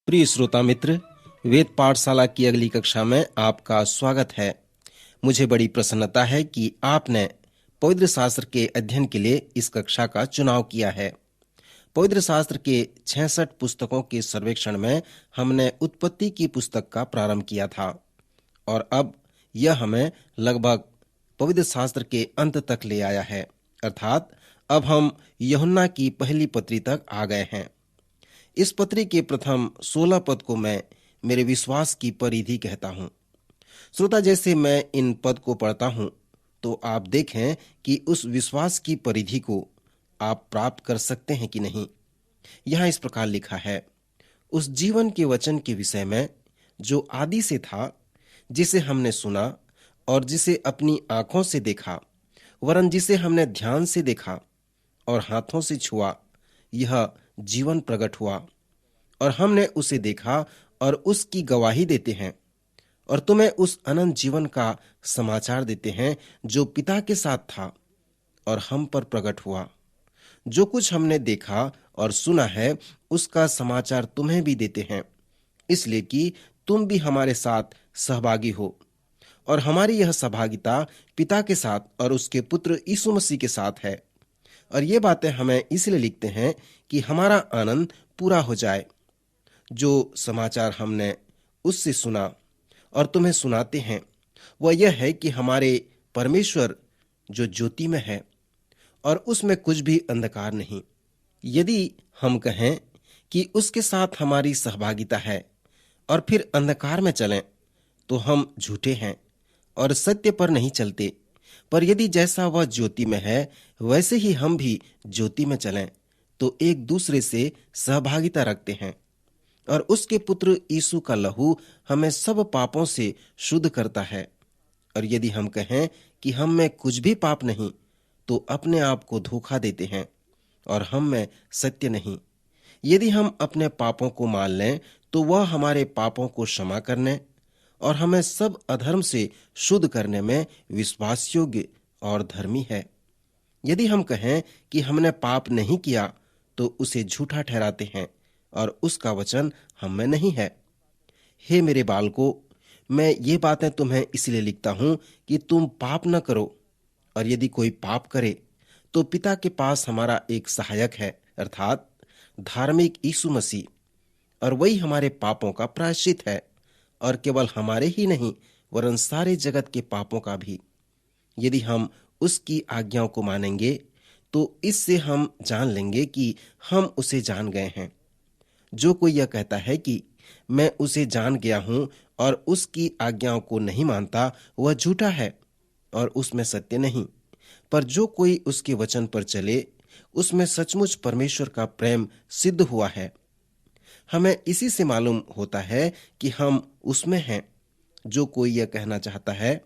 प्रिय श्रोता मित्र, वेद पाठशाला की अगली कक्षा में आपका स्वागत है। मुझे बड़ी प्रसन्नता है कि आपने पवित्र शास्त्र के अध्ययन के लिए इस कक्षा का चुनाव किया है। पवित्र शास्त्र के 66 पुस्तकों के सर्वेक्षण में हमने उत्पत्ति की पुस्तक का प्रारंभ किया था और अब यह हमें लगभग पवित्र शास्त्र के अंत तक ले आया है, अर्थात अब हम यूहन्ना की पहली पत्री तक आ गए हैं। इस पत्री के प्रथम 16 पद को मैं मेरे विश्वास की परिधि कहता हूँ। श्रोता, जैसे मैं इन पद को पढ़ता हूँ तो आप देखें कि उस विश्वास की परिधि को आप प्राप्त कर सकते हैं कि नहीं। यहाँ इस प्रकार लिखा है, उस जीवन के वचन के विषय में जो आदि से था, जिसे हमने सुना और जिसे अपनी आंखों से देखा, वरन जिसे हमने ध्यान से देखा और हाथों से छुआ, यह जीवन प्रकट हुआ और हमने उसे देखा और उसकी गवाही देते हैं और तुम्हें उस अनंत जीवन का समाचार देते हैं जो पिता के साथ था और हम पर प्रकट हुआ। जो कुछ हमने देखा और सुना है उसका समाचार तुम्हें भी देते हैं, इसलिए कि तुम भी हमारे साथ सहभागी हो और हमारी यह सहभागिता पिता के साथ और उसके पुत्र यीशु मसीह के साथ है। और ये बातें हमें इसलिए लिखते हैं कि हमारा आनंद पूरा हो जाए। जो समाचार हमने उससे सुना और तुम्हें सुनाते हैं वह यह है कि हमारे परमेश्वर जो ज्योति में है और उसमें कुछ भी अंधकार नहीं। यदि हम कहें कि उसके साथ हमारी सहभागिता है और फिर अंधकार में चलें तो हम झूठे हैं और सत्य पर नहीं चलते। पर यदि जैसा वह ज्योति में है वैसे ही हम भी ज्योति में चलें तो एक दूसरे से सहभागिता रखते हैं और उसके पुत्र यीशु का लहू हमें सब पापों से शुद्ध करता है। और यदि हम कहें कि हम में कुछ भी पाप नहीं तो अपने आप को धोखा देते हैं और हम में सत्य नहीं। यदि हम अपने पापों को मान लें तो वह हमारे पापों को क्षमा करने और हमें सब अधर्म से शुद्ध करने में विश्वास योग्य और धर्मी है। यदि हम कहें कि हमने पाप नहीं किया तो उसे झूठा ठहराते हैं और उसका वचन हम में नहीं है। हे मेरे बालकों, मैं ये बातें तुम्हें इसलिए लिखता हूं कि तुम पाप न करो। और यदि कोई पाप करे तो पिता के पास हमारा एक सहायक है, अर्थात धार्मिक यीशु मसीह, और वही हमारे पापों का प्रायश्चित है, और केवल हमारे ही नहीं वरन सारे जगत के पापों का भी। यदि हम उसकी आज्ञाओं को मानेंगे तो इससे हम जान लेंगे कि हम उसे जान गए हैं। जो कोई यह कहता है कि मैं उसे जान गया हूं और उसकी आज्ञाओं को नहीं मानता, वह झूठा है और उसमें सत्य नहीं। पर जो कोई उसके वचन पर चले उसमें सचमुच परमेश्वर का प्रेम सिद्ध हुआ है। हमें इसी से मालूम होता है कि हम उसमें हैं। जो कोई यह कहना चाहता है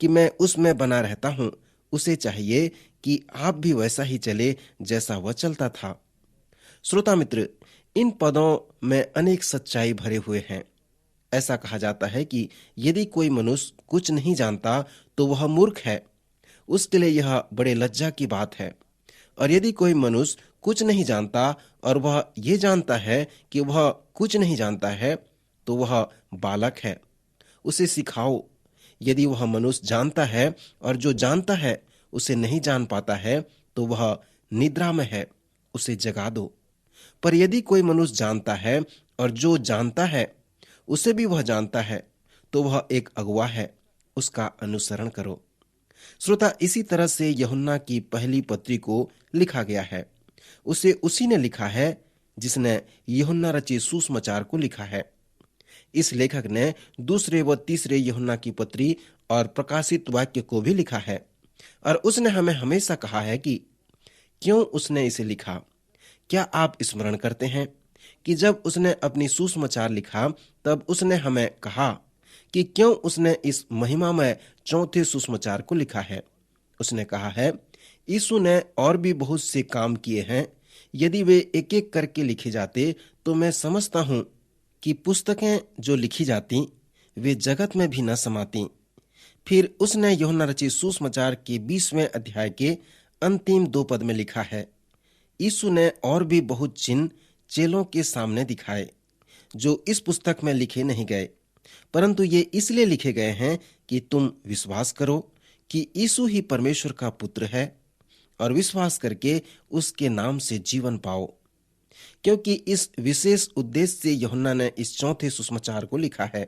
कि मैं उसमें बना रहता हूं, उसे चाहिए कि आप भी वैसा ही चले जैसा वह चलता था। श्रोता मित्र, इन पदों में अनेक सच्चाई भरे हुए हैं। ऐसा कहा जाता है कि यदि कोई मनुष्य कुछ नहीं जानता तो वह मूर्ख है। उसके लिए यह बड़े लज्जा की बात है। और यदि कोई मनुष्य कुछ नहीं जानता और वह ये जानता है कि वह कुछ नहीं जानता है तो वह बालक है, उसे सिखाओ। यदि वह मनुष्य जानता है और जो जानता है उसे नहीं जान पाता है तो वह निद्रा में है, उसे जगा दो। पर यदि कोई मनुष्य जानता है और जो जानता है उसे भी वह जानता है तो वह एक अगुआ है, उसका अनुसरण करो। श्रोता, इसी तरह से यूहन्ना की पहली पत्री को लिखा गया है। उसे उसी ने लिखा है जिसने यूहन्ना रचित सुसमाचार को लिखा है। इस लेखक ने दूसरे व तीसरे यूहन्ना की पत्री और प्रकाशित वाक्य को भी लिखा है। और उसने हमें हमेशा कहा है कि क्यों उसने इसे लिखा। क्या आप स्मरण करते हैं कि जब उसने अपनी सुसमाचार लिखा तब उसने हमें कहा कि क्यों उसने इस महिमामय चौथे सुसमाचार को लिखा है। उसने कहा है, यीशु ने और भी बहुत से काम किए हैं। यदि वे एक एक करके लिखे जाते तो मैं समझता हूं कि पुस्तकें जो लिखी जाती वे जगत में भी न समाती। फिर उसने यूहन्ना रचित सुसमाचार के 20वें अध्याय के अंतिम 2 पद में लिखा है, यीशु ने और भी बहुत चिन्ह चेलों के सामने दिखाए जो इस पुस्तक में लिखे नहीं गए, परंतु ये इसलिए लिखे गए हैं कि तुम विश्वास करो कि यीशु ही परमेश्वर का पुत्र है और विश्वास करके उसके नाम से जीवन पाओ। क्योंकि इस विशेष उद्देश्य से यूहन्ना ने इस चौथे सुसमाचार को लिखा है।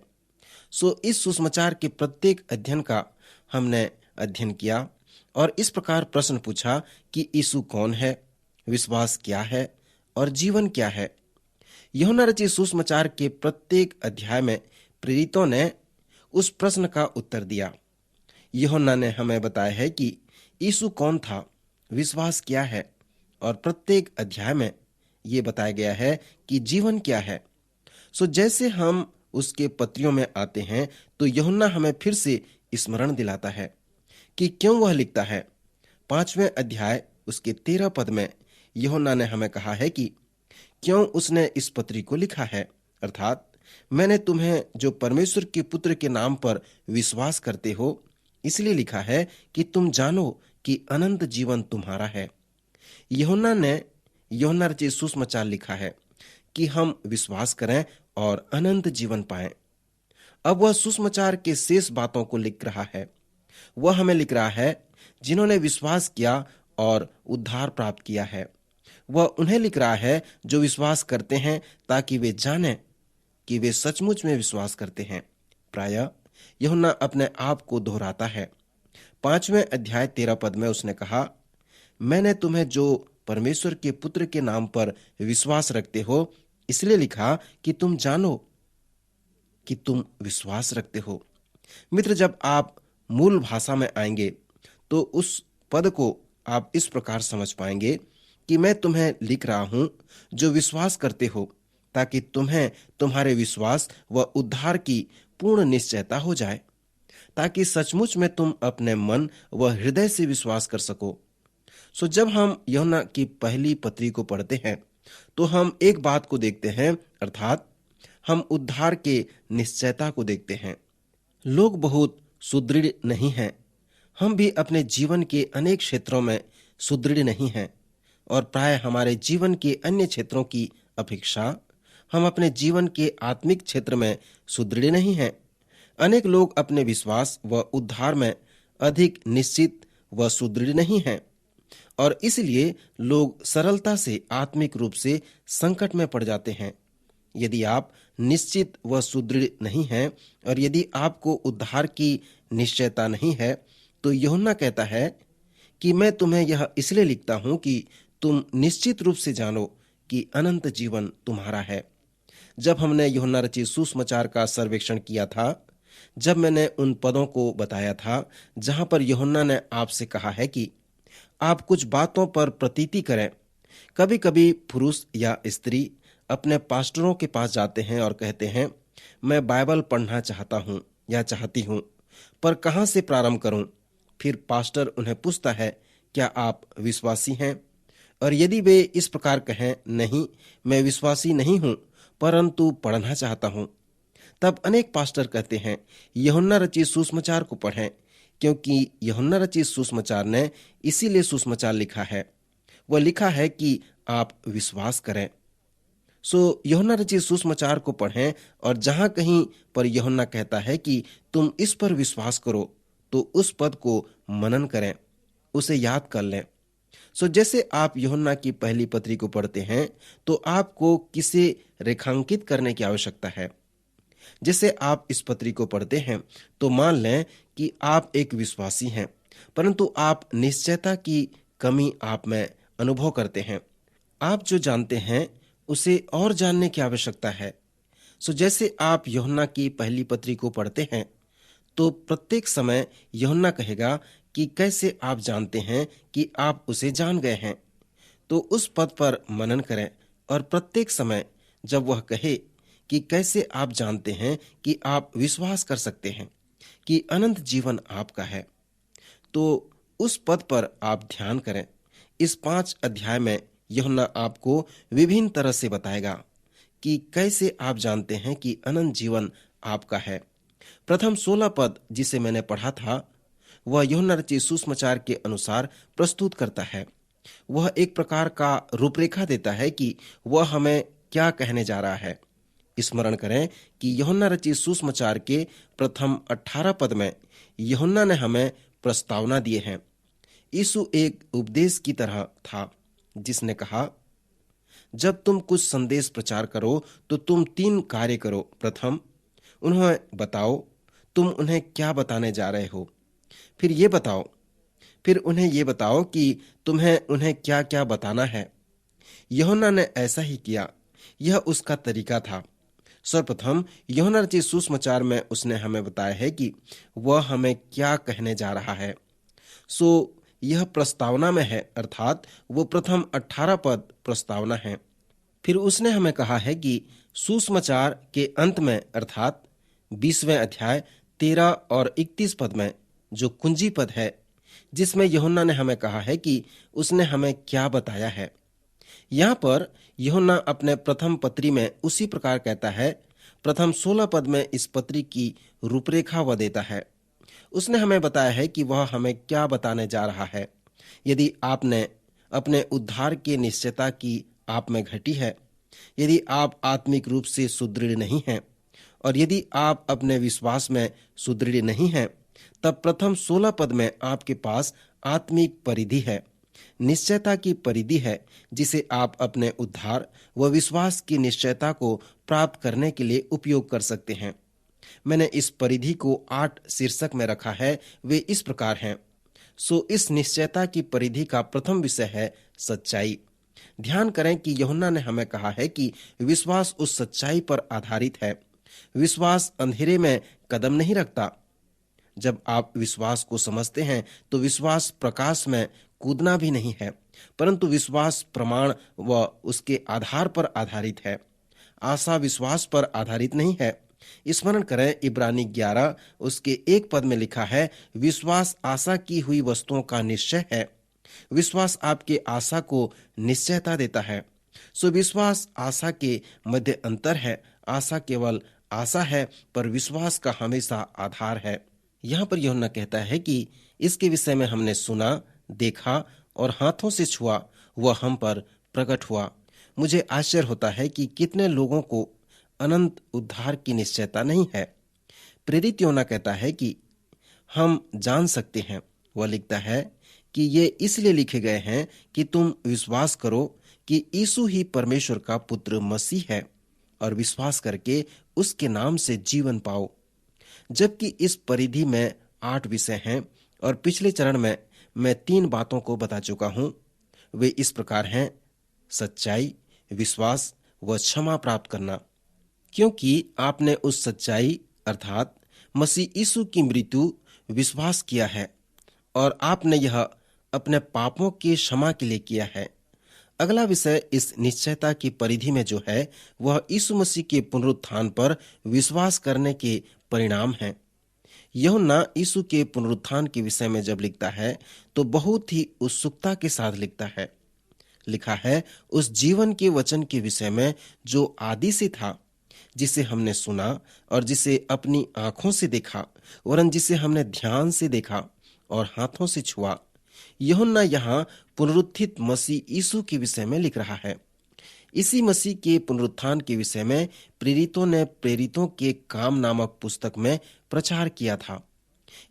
सो इस सुसमाचार के प्रत्येक अध्ययन का हमने अध्ययन किया और इस प्रकार प्रश्न पूछा कि यीशु कौन है, विश्वास क्या है और जीवन क्या है। यूहन्ना रचित सुसमाचार के प्रत्येक अध्याय में प्रेरितों ने उस प्रश्न का उत्तर दिया। यूहन्ना ने हमें बताया है कि यीशु कौन था, विश्वास क्या है और प्रत्येक अध्याय में ये बताया गया है कि जीवन क्या है। सो जैसे हम उसके पत्रियों में आते हैं तो यूहन्ना हमें फिर से स्मरण दिलाता है कि क्यों वह लिखता है। 5वें अध्याय उसके 13 पद में यूहन्ना ने हमें कहा है कि क्यों उसने इस पत्री को लिखा है, अर्थात मैंने तुम्हें जो परमेश्वर के पुत्र के नाम पर विश्वास करते हो इसलिए लिखा है कि तुम जानो कि अनंत जीवन तुम्हारा है। यूहन्ना ने यूहन्ना रचित सुसमाचार लिखा है कि हम विश्वास करें और अनंत जीवन पाएं। अब वह सुसमाचार के शेष बातों को लिख रहा है। वह हमें लिख रहा है जिन्होंने विश्वास किया और उद्धार प्राप्त किया है। वह उन्हें लिख रहा है जो विश्वास करते हैं ताकि वे जानें कि वे सचमुच में विश्वास करते हैं। प्रायः यूहन्ना अपने आप को दोहराता है। 5वें अध्याय 13 पद में उसने कहा, मैंने तुम्हें जो परमेश्वर के पुत्र के नाम पर विश्वास रखते हो इसलिए लिखा कि तुम जानो कि तुम विश्वास रखते हो। मित्र, जब आप मूल भाषा में आएंगे तो उस पद को आप इस प्रकार समझ पाएंगे कि मैं तुम्हें लिख रहा हूं जो विश्वास करते हो, ताकि तुम्हें तुम्हारे विश्वास व उद्धार की पूर्ण निश्चयता हो जाए, ताकि सचमुच में तुम अपने मन व हृदय से विश्वास कर सको। सो जब हम यूहन्ना की पहली पत्री को पढ़ते हैं तो हम एक बात को देखते हैं, अर्थात हम उद्धार के निश्चयता को देखते हैं। लोग बहुत सुदृढ़ नहीं हैं। हम भी अपने जीवन के अनेक क्षेत्रों में सुदृढ़ नहीं हैं और प्राय हमारे जीवन के अन्य क्षेत्रों की अपेक्षा हम अपने जीवन के आत्मिक क्षेत्र में सुदृढ़ नहीं हैं। अनेक लोग अपने विश्वास व उद्धार में अधिक निश्चित व सुदृढ़ नहीं हैं और इसलिए लोग सरलता से आत्मिक रूप से संकट में पड़ जाते हैं। यदि आप निश्चित व सुदृढ़ नहीं हैं और यदि आपको उद्धार की निश्चयता नहीं है तो यूहन्ना कहता है कि मैं तुम्हें यह इसलिए लिखता हूं कि तुम निश्चित रूप से जानो कि अनंत जीवन तुम्हारा है। जब हमने यूहन्ना रचित सुसमाचार का सर्वेक्षण किया था, जब मैंने उन पदों को बताया था जहां पर यूहन्ना ने आपसे कहा है कि आप कुछ बातों पर प्रतीति करें। कभी कभी पुरुष या स्त्री अपने पास्टरों के पास जाते हैं और कहते हैं, मैं बाइबल पढ़ना चाहता हूं या चाहती हूं, पर कहां से प्रारंभ करूं। फिर पास्टर उन्हें पूछता है, क्या आप विश्वासी हैं? और यदि वे इस प्रकार कहें, नहीं मैं विश्वासी नहीं हूं परंतु पढ़ना चाहता हूं, तब अनेक पास्टर कहते हैं, यूहन्ना रचित सुसमाचार को पढ़ें, क्योंकि यूहन्ना रचित सुसमाचार ने इसीलिए सुसमाचार लिखा है। वह लिखा है कि आप विश्वास करें। सो यूहन्ना रचित सुसमाचार को पढ़ें और जहां कहीं पर यूहन्ना कहता है कि तुम इस पर विश्वास करो तो उस पद को मनन करें, उसे याद कर लें। सो जैसे आप यूहन्ना की पहली पत्री को पढ़ते हैं तो आपको किसे रेखांकित करने की आवश्यकता है। जैसे आप इस पत्री को पढ़ते हैं तो मान लें कि आप एक विश्वासी हैं, परंतु आप निश्चयता की कमी आप में अनुभव करते हैं। आप जो जानते हैं उसे और जानने की आवश्यकता है। सो जैसे आप यूहन्ना की पहली पत्री को पढ़ते हैं तो प्रत्येक समय यूहन्ना कहेगा कि कैसे आप जानते हैं कि आप उसे जान गए हैं। तो उस पद पर मनन करें और प्रत्येक समय जब वह कहे कि कैसे आप जानते हैं कि आप विश्वास कर सकते हैं कि अनंत जीवन आपका है, तो उस पद पर आप ध्यान करें। इस 5 अध्याय में यूहन्ना आपको विभिन्न तरह से बताएगा कि कैसे आप जानते हैं कि अनंत जीवन आपका है। प्रथम 16 पद जिसे मैंने पढ़ा था वह यूहन्ना रचित सुसमाचार के अनुसार प्रस्तुत करता है। वह एक प्रकार का रूपरेखा देता है कि वह हमें क्या कहने जा रहा है। स्मरण करें कि यूहन्ना रचित सुसमाचार के प्रथम 18 पद में यूहन्ना ने हमें प्रस्तावना दिए हैं। यीशु एक उपदेश की तरह था जिसने कहा, जब तुम कुछ संदेश प्रचार करो तो तुम 3 कार्य करो। प्रथम, उन्हें बताओ तुम उन्हें क्या बताने जा रहे हो। फिर उन्हें ये बताओ कि तुम्हें उन्हें क्या क्या बताना है। यूहन्ना ने ऐसा ही किया। यह उसका तरीका था। सर्वप्रथम यूहन्ना रचित सुसमाचार में उसने हमें बताया है कि वह हमें क्या कहने जा रहा है। यह प्रस्तावना में है, अर्थात वो प्रथम 18 पद प्रस्तावना है। फिर उसने हमें कहा है कि सुसमाचार के अंत में, अर्थात 20वें अध्याय 13 और 31 पद में जो कुंजी पद है, जिसमें यूहन्ना ने हमें कहा है कि उसने हमें क्या बताया है। यहाँ पर यूहन्ना अपने प्रथम पत्री में उसी प्रकार कहता है। प्रथम 16 पद में इस पत्री की रूपरेखा वह देता है। उसने हमें बताया है कि वह हमें क्या बताने जा रहा है। यदि आपने अपने उद्धार की निश्चयता की आप में घटी है, यदि आप आत्मिक रूप से सुदृढ़ नहीं हैं और यदि आप अपने विश्वास में सुदृढ़ नहीं हैं, तब प्रथम 16 पद में आपके पास आत्मिक परिधि है, निश्चयता की परिधि है, जिसे आप अपने उद्धार व विश्वास की निश्चयता को प्राप्त करने के लिए उपयोग कर सकते हैं। मैंने इस परिधि को 8 शीर्षक में रखा है। वे इस प्रकार हैं। इस निश्चयता की परिधि का प्रथम विषय है सच्चाई। ध्यान करें कि यूहन्ना ने हमें कहा है कि विश्वास उस सच्चाई पर आधारित है। विश्वास अंधेरे में कदम नहीं रखता। जब आप विश्वास को समझते हैं तो विश्वास प्रकाश में कूदना भी नहीं है, परंतु विश्वास प्रमाण व उसके आधार पर आधारित है। आशा विश्वास पर आधारित नहीं है। स्मरण करें, इब्रानी 11 उसके 1 पद में लिखा है, विश्वास आशा की हुई वस्तुओं का निश्चय है। विश्वास आपके आशा को निश्चयता देता है। विश्वास आशा के मध्य अंतर है। आशा केवल आशा है, पर विश्वास का हमेशा आधार है। यहाँ पर यूहन्ना कहता है कि इसके विषय में हमने सुना, देखा और हाथों से छुआ, वह हम पर प्रकट हुआ। मुझे आश्चर्य होता है कि कितने लोगों को अनंत उद्धार की निश्चयता नहीं है। प्रेरित यूहन्ना कहता है कि हम जान सकते हैं। वह लिखता है कि ये इसलिए लिखे गए हैं कि तुम विश्वास करो कि यीशु ही परमेश्वर का पुत्र मसीह है और विश्वास करके उसके नाम से जीवन पाओ। जबकि इस परिधि में 8 विषय हैं और पिछले चरण में मैं 3 बातों को बता चुका हूं। वे इस प्रकार हैं: सच्चाई, विश्वास व क्षमा प्राप्त करना। क्योंकि आपने उस सच्चाई अर्थात मसीह यीशु की मृत्यु विश्वास किया है और आपने यह अपने पापों की क्षमा के लिए किया है। अगला विषय इस निश्चयता की परिधि में जो है वह यीशु मसीह के पुनरुत्थान पर विश्वास करने के परिणाम है। यूहन्ना यीशु के पुनरुत्थान के विषय में जब लिखता है तो बहुत ही उत्सुकता के साथ लिखता है। लिखा है, उस जीवन के वचन के विषय में जो आदि से था, जिसे हमने सुना और जिसे अपनी आंखों से देखा, वरन जिसे हमने ध्यान से देखा और हाथों से छुआ। यूहन्ना यहाँ पुनरुत्थित मसीह यीशु के विषय में लिख रहा है। इसी मसीह के पुनरुत्थान के विषय में प्रेरितों ने प्रेरितों के काम नामक पुस्तक में प्रचार किया था।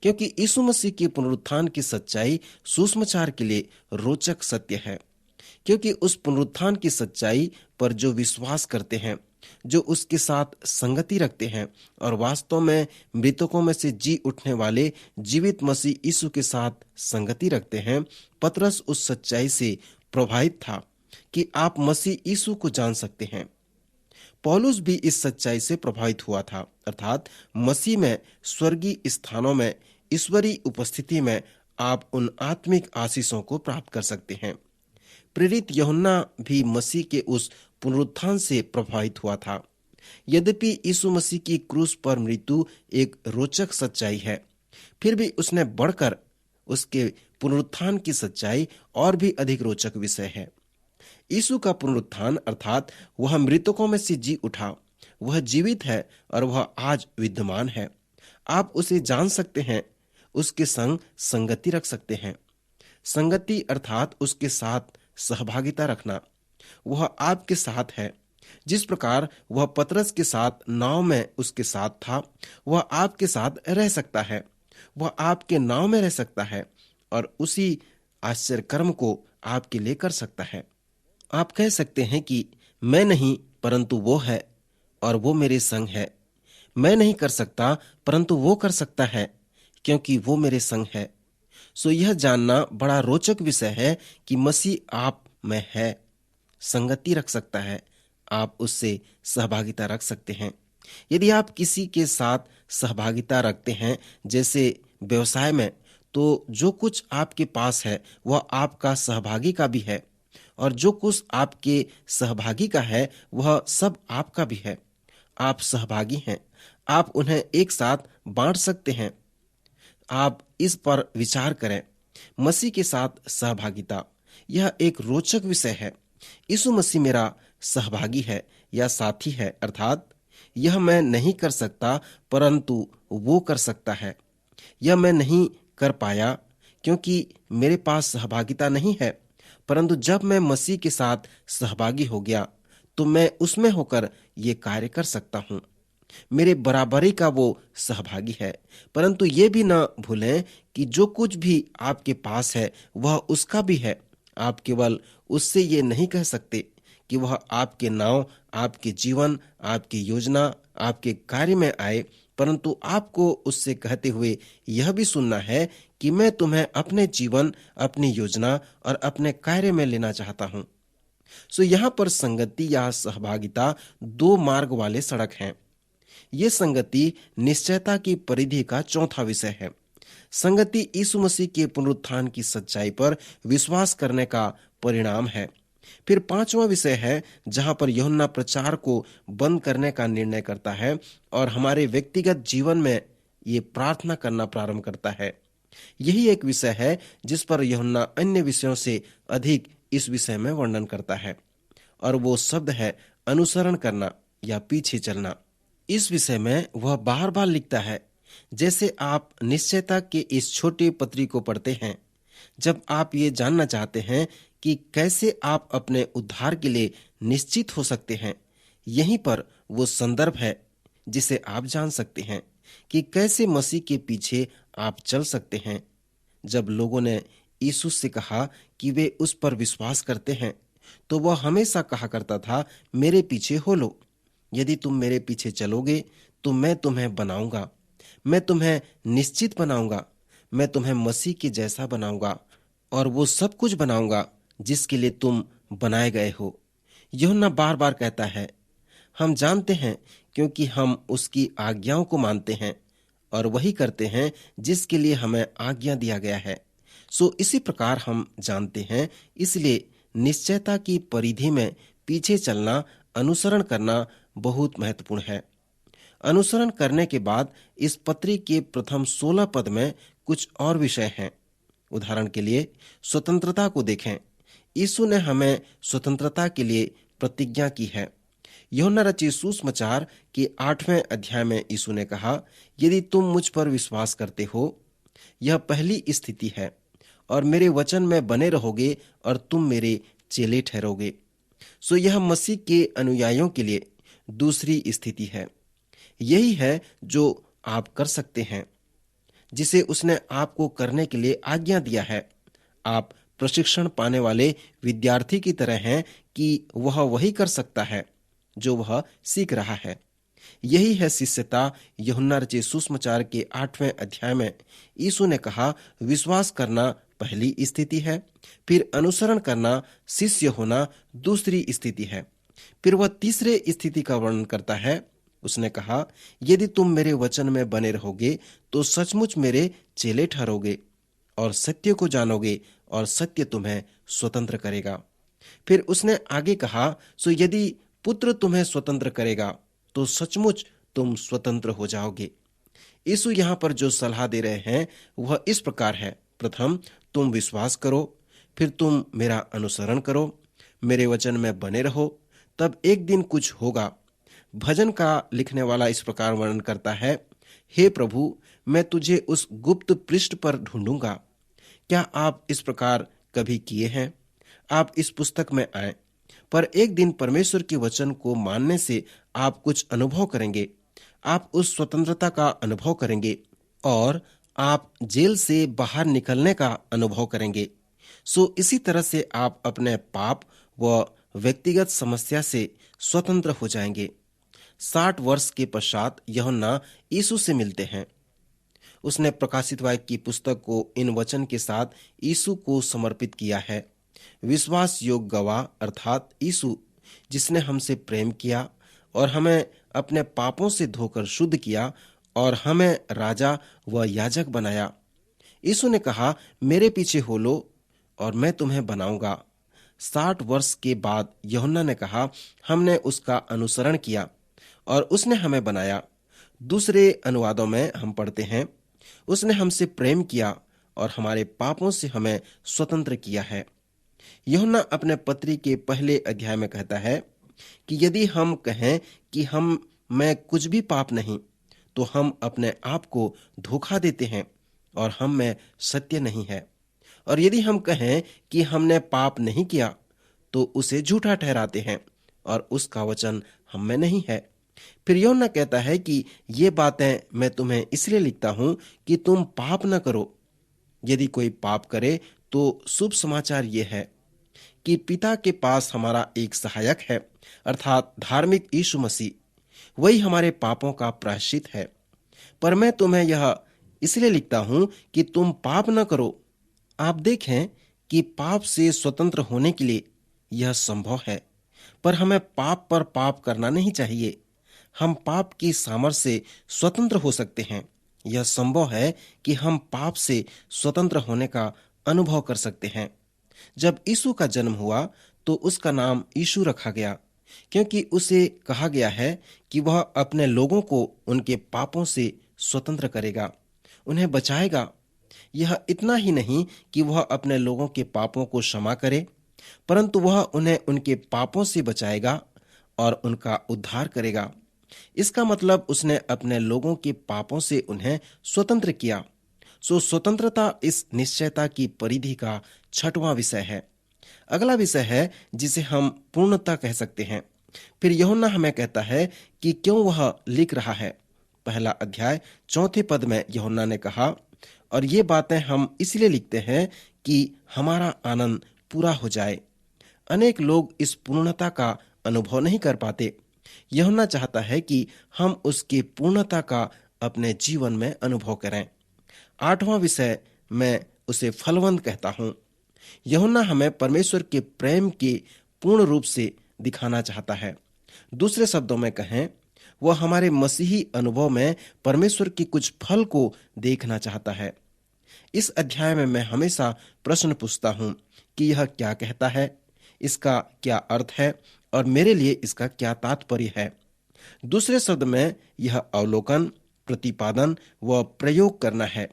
क्योंकि यीशु मसीह के पुनरुत्थान की सच्चाई सुसमाचार के लिए रोचक सत्य है। क्योंकि उस पुनरुत्थान की सच्चाई पर जो विश्वास करते हैं, जो उसके साथ संगति रखते हैं और वास्तव में मृतकों में से जी उठने वाले जीवित मसीह यीशु के साथ संगति रखते हैं, पतरस उस सच्चाई से प्रभावित था कि आप मसीह यीशु को जान सकते हैं। पौलुस भी इस सच्चाई से प्रभावित हुआ था, अर्थात मसीह में स्वर्गीय स्थानों में ईश्वरीय उपस्थिति में आप उन आत्मिक आशीषों को प्राप्त कर सकते हैं। प्रेरित यूहन्ना भी मसीह के उस पुनरुत्थान से प्रभावित हुआ था। यद्यपि यीशु मसीह की क्रूस पर मृत्यु एक रोचक सच्चाई है, फिर भी उसने बढ़कर उसके पुनरुत्थान की सच्चाई और भी अधिक रोचक विषय है। यीशु का पुनरुत्थान अर्थात वह मृतकों में से जी उठा, वह जीवित है और वह आज विद्यमान है। आप उसे जान सकते हैं, उसके संग संगति रख सकते हैं। संगति अर्थात उसके साथ सहभागिता रखना। वह आपके साथ है। जिस प्रकार वह पतरस के साथ नाव में उसके साथ था, वह आपके साथ रह सकता है। वह आपके नाव में रह सकता है और उसी आश्चर्य कर्म को आपके लिए कर सकता है। आप कह सकते हैं कि मैं नहीं परंतु वो है और वो मेरे संग है। मैं नहीं कर सकता परंतु वो कर सकता है क्योंकि वो मेरे संग है। सो यह जानना बड़ा रोचक विषय है कि मसीह आप में है, संगति रख सकता है, आप उससे सहभागिता रख सकते हैं। यदि आप किसी के साथ सहभागिता रखते हैं, जैसे व्यवसाय में, तो जो कुछ आपके पास है वह आपका सहभागी का भी है और जो कुछ आपके सहभागी का है वह सब आपका भी है। आप सहभागी हैं, आप उन्हें एक साथ बांट सकते हैं। आप इस पर विचार करें। मसीह के साथ सहभागिता, यह एक रोचक विषय है। यीशु मसीह मेरा सहभागी है या साथी है, अर्थात यह मैं नहीं कर सकता परंतु वो कर सकता है। यह मैं नहीं कर पाया क्योंकि मेरे पास सहभागिता नहीं है, परंतु जब मैं मसीह के साथ सहभागी हो गया तो मैं उसमें होकर ये कार्य कर सकता हूँ। मेरे बराबरी का वो सहभागी है। परंतु ये भी ना भूलें कि जो कुछ भी आपके पास है वह उसका भी है। आप केवल उससे ये नहीं कह सकते कि वह आपके नाव, आपके जीवन, आपकी योजना, आपके कार्य में आए, परंतु आपको उससे कहते हुए यह भी सुनना है कि मैं तुम्हें अपने जीवन, अपनी योजना और अपने कार्य में लेना चाहता हूँ। सो यहाँ पर संगति या सहभागिता दो मार्ग वाले सड़क हैं। ये संगति निश्चयता की परिधि का चौथा विषय है। संगति यीशु मसीह के पुनरुत्थान की सच्चाई पर विश्वास करने का परिणाम है। फिर पांचवा विषय है जहां पर यूहन्ना प्रचार को बंद करने का निर्णय करता है और हमारे व्यक्तिगत जीवन में ये प्रार्थना करना प्रारंभ करता है। यही एक विषय है जिस पर यूहन्ना अन्य विषयों से अधिक इस विषय में वर्णन करता है और वो शब्द है अनुसरण करना या पीछे चलना। इस विषय में वह बार बार लिखता है। जैसे आप निश्चयता के इस छोटे पत्री को पढ़ते हैं, जब आप ये जानना चाहते हैं कि कैसे आप अपने उद्धार के लिए निश्चित हो सकते हैं, यहीं पर वो संदर्भ है जिसे आप जान सकते हैं कि कैसे मसीह के पीछे आप चल सकते हैं। जब लोगों ने यीशु से कहा कि वे उस पर विश्वास करते हैं, तो वह हमेशा कहा करता था, मेरे पीछे हो लो। यदि तुम मेरे पीछे चलोगे तो मैं तुम्हें बनाऊंगा, मैं तुम्हें निश्चित बनाऊंगा, मैं तुम्हें मसीह के जैसा बनाऊंगा और वो सब कुछ बनाऊंगा जिसके लिए तुम बनाए गए हो। यूहन्ना बार बार कहता है, हम जानते हैं क्योंकि हम उसकी आज्ञाओं को मानते हैं और वही करते हैं जिसके लिए हमें आज्ञा दिया गया है। सो इसी प्रकार हम जानते हैं, इसलिए निश्चयता की परिधि में पीछे चलना, अनुसरण करना बहुत महत्वपूर्ण है। अनुसरण करने के बाद इस पत्री के प्रथम 16 पद में कुछ और विषय हैं। उदाहरण के लिए स्वतंत्रता को देखें। यीशु ने हमें स्वतंत्रता के लिए प्रतिज्ञा की है। यूहन्ना रचित सुसमाचार के 8वें अध्याय में यीशु ने कहा, यदि तुम मुझ पर विश्वास करते हो, यह पहली स्थिति है, और मेरे वचन में बने रहोगे और तुम मेरे चेले ठहरोगे। सो यह मसीह के अनुयायियों के लिए दूसरी स्थिति है। यही है जो आप कर सकते हैं, जिसे उसने आपको करने के लिए आज्ञा दिया है। आप प्रशिक्षण पाने वाले विद्यार्थी की तरह हैं कि वह वही कर सकता है जो वह सीख रहा है। यही है शिष्यता। यूहन्ना रचित सुसमाचार के 8वें अध्याय में यीशु ने कहा, विश्वास करना पहली स्थिति है, फिर अनुसरण करना, शिष्य होना दूसरी स्थिति है। फिर वह तीसरे स्थिति का वर्णन करता है। उसने कहा, यदि तुम मेरे वचन में बने रहोगे तो सचमुच मेरे चेले ठहरोगे और सत्य को जानोगे और सत्य तुम्हें स्वतंत्र करेगा। फिर उसने आगे कहा, सो यदि पुत्र तुम्हें स्वतंत्र करेगा तो सचमुच तुम स्वतंत्र हो जाओगे। यीशु यहाँ पर जो सलाह दे रहे हैं वह इस प्रकार है। प्रथम, तुम विश्वास करो, फिर तुम मेरा अनुसरण करो, मेरे वचन में बने रहो, तब एक दिन कुछ होगा। भजन का लिखने वाला इस प्रकार वर्णन करता है, हे प्रभु, मैं तुझे उस गुप्त पृष्ठ पर ढूंढूंगा। क्या आप इस प्रकार कभी किए हैं? आप इस पुस्तक में आए, पर एक दिन परमेश्वर के वचन को मानने से आप कुछ अनुभव करेंगे। आप उस स्वतंत्रता का अनुभव करेंगे और आप जेल से बाहर निकलने का अनुभव करेंगे। इसी तरह से आप अपने पाप व व्यक्तिगत समस्या से स्वतंत्र हो जाएंगे। 60 वर्ष के पश्चात यूहन्ना यीशु से मिलते हैं। उसने प्रकाशित वाक्य की पुस्तक को इन वचन के साथ यीशु को समर्पित किया है। विश्वास योग्य गवाह अर्थात यीशु, जिसने हमसे प्रेम किया और हमें अपने पापों से धोकर शुद्ध किया और हमें राजा व याजक बनाया। यीशु ने कहा, मेरे पीछे हो लो और मैं तुम्हें बनाऊंगा। 60 वर्ष के बाद यूहन्ना ने कहा, हमने उसका अनुसरण किया और उसने हमें बनाया। दूसरे अनुवादों में हम पढ़ते हैं, उसने हमसे प्रेम किया और हमारे पापों से हमें स्वतंत्र किया है। यूहन्ना अपने पत्री के पहले अध्याय में कहता है कि यदि हम कहें कि हम में कुछ भी पाप नहीं, तो हम अपने आप को धोखा देते हैं और हम में सत्य नहीं है। और यदि हम कहें कि हमने पाप नहीं किया, तो उसे झूठा ठहराते हैं और उसका वचन हम में नहीं है। फिर यूहन्ना कहता है कि ये बातें मैं तुम्हें इसलिए लिखता हूं कि तुम पाप न करो। यदि कोई पाप करे तो शुभ समाचार ये है कि पिता के पास हमारा एक सहायक है, अर्थात धार्मिक यीशु मसीह। वही हमारे पापों का प्रायश्चित है। पर मैं तुम्हें यह इसलिए लिखता हूं कि तुम पाप न करो। आप देखें कि पाप से स्वतंत्र होने के लिए यह संभव है, पर हमें पाप पर पाप करना नहीं चाहिए। हम पाप की सामर्थ्य से स्वतंत्र हो सकते हैं। यह संभव है कि हम पाप से स्वतंत्र होने का अनुभव कर सकते हैं। जब यीशु का जन्म हुआ तो उसका नाम यीशु रखा गया, क्योंकि उसे कहा गया है कि वह अपने लोगों को उनके पापों से स्वतंत्र करेगा, उन्हें बचाएगा। यह इतना ही नहीं कि वह अपने लोगों के पापों को क्षमा करे, परंतु वह उन्हें उनके पापों से बचाएगा और उनका उद्धार करेगा। इसका मतलब उसने अपने लोगों के पापों से उन्हें स्वतंत्र किया। स्वतंत्रता इस निश्चयता की परिधि का 6वां विषय है। अगला विषय है जिसे हम पूर्णता कह सकते हैं। फिर यूहन्ना हमें कहता है कि क्यों वह लिख रहा है। पहला अध्याय 4 पद में यूहन्ना ने कहा, और ये बातें हम इसलिए लिखते हैं कि हमारा आनंद पूरा हो जाए। अनेक लोग इस पूर्णता का अनुभव नहीं कर पाते। यूहन्ना चाहता है कि हम उसकी पूर्णता का अपने जीवन में अनुभव करें। 8वां विषय मैं उसे फलवंत कहता हूं। यूहन्ना हमें परमेश्वर के प्रेम के पूर्ण रूप से दिखाना चाहता है। दूसरे शब्दों में कहें, वह हमारे मसीही अनुभव में परमेश्वर के कुछ फल को देखना चाहता है। इस अध्याय में मैं हमेशा प्रश्न पूछता हूं कि यह क्या कहता है, इसका क्या अर्थ है और मेरे लिए इसका क्या तात्पर्य है। दूसरे शब्द में यह अवलोकन, प्रतिपादन व प्रयोग करना है।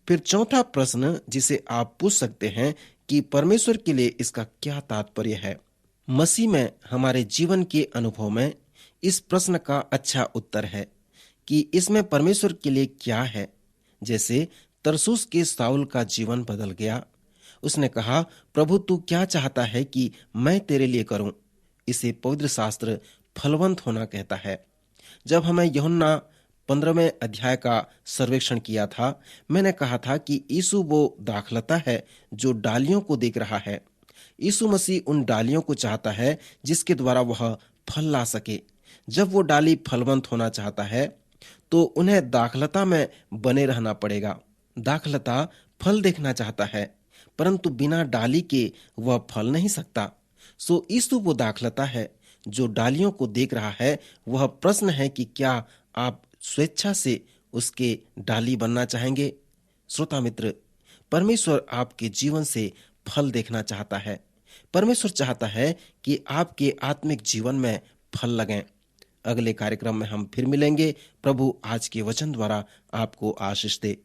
फिर चौथा प्रश्न जिसे आप पूछ सकते हैं कि परमेश्वर के लिए इसका क्या तात्पर्य है। मसीह में हमारे जीवन के अनुभव में इस प्रश्न का अच्छा उत्तर है कि इसमें परमेश्वर के लिए क्या है। जैसे तरसुस के साउल का जीवन बदल गया। उसने कहा, प्रभु तू क्या चाहता है कि मैं तेरे लिए करूं। इसे पवित्र शास्त्र फलवंत होना कहता है। जब हमें यूहन्ना 15वें अध्याय का सर्वेक्षण किया था, मैंने कहा था कि यीशु वो दाखलता है जो डालियों को देख रहा है। यीशु मसीह उन डालियों को चाहता है जिसके द्वारा वह फल ला सके। जब वो डाली फलवंत होना चाहता है तो उन्हें दाखलता में बने रहना पड़ेगा। दाखलता फल देखना चाहता है, परंतु बिना डाली के वह फल नहीं सकता। यीशु वो दाखलता है जो डालियों को देख रहा है। वह प्रश्न है कि क्या आप स्वेच्छा से उसके डाली बनना चाहेंगे। श्रोता मित्र, परमेश्वर आपके जीवन से फल देखना चाहता है। परमेश्वर चाहता है कि आपके आत्मिक जीवन में फल लगें। अगले कार्यक्रम में हम फिर मिलेंगे। प्रभु आज के वचन द्वारा आपको आशीष दे।